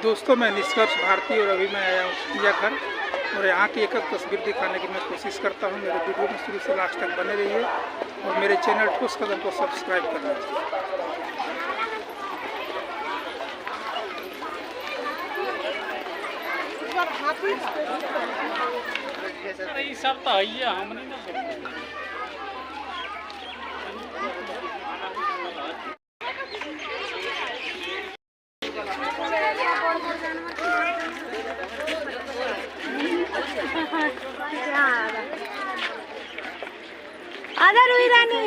दोस्तों, मैं निष्कर्ष भारती और अभी मैं आया हूँ चिड़ियाघर और यहाँ की एक तस्वीर दिखाने की मैं कोशिश करता हूँ। मेरे वीडियो में शुरू से लास्ट तक बने रहिए और मेरे चैनल ठोस कदम को सब्सक्राइब कर लीजिए। सब तो है हम नहीं ना आधा रुई रानी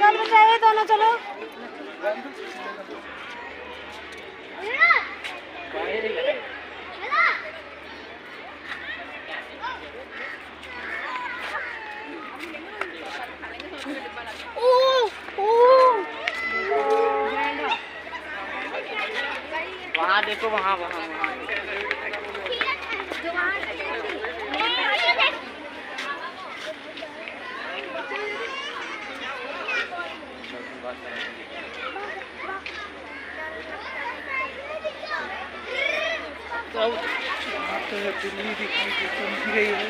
चल बताइए दोनों चलो। वहाँ देखो वहाँ वहाँ दिल्ली दिखाई दे रही है।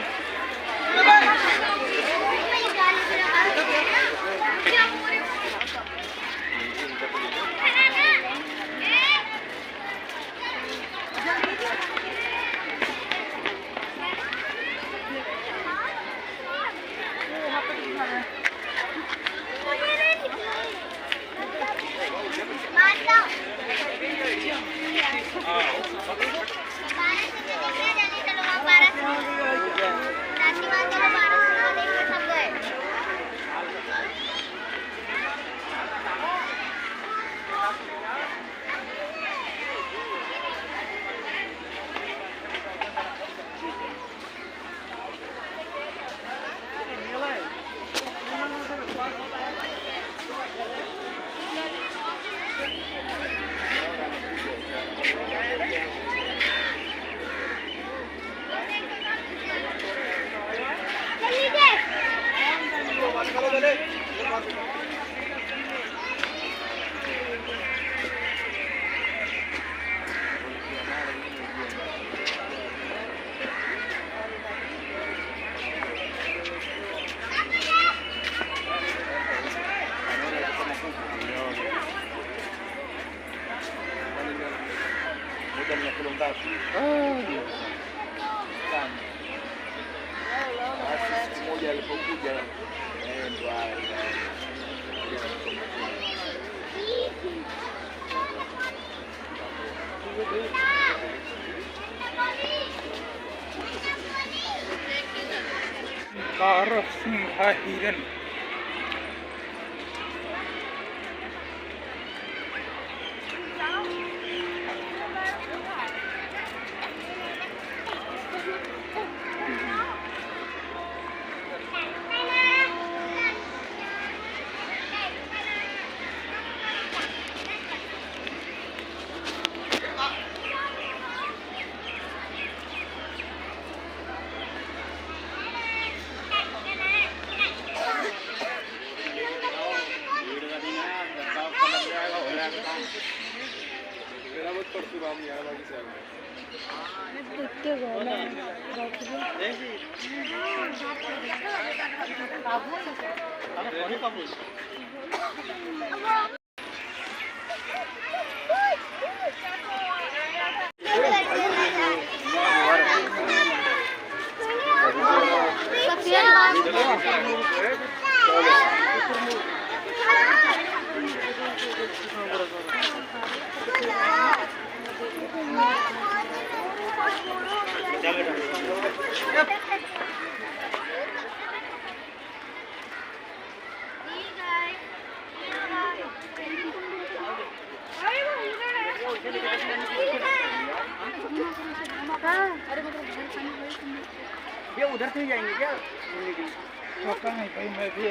Moja alipokuja ndo कारसिंहा हिरन ये उधर से ही जाएंगे क्या? पता नहीं भाई, मैं भी